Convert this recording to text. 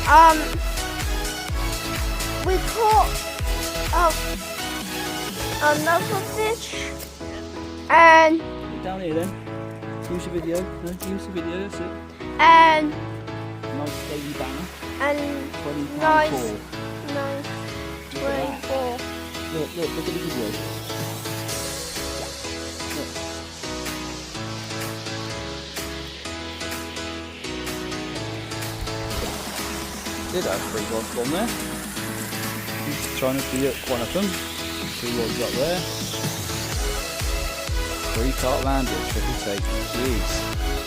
We caught another fish, and Down here then. Use your video. No, use the video. That's it. and Nice daily banner. and 20 nice, pound nice, Look at that. 24. Look at the video. Look. Did have 3 rods on there. He's trying to be one of them. 2 rods up there. 3 carp landed, for his sake. Jeez.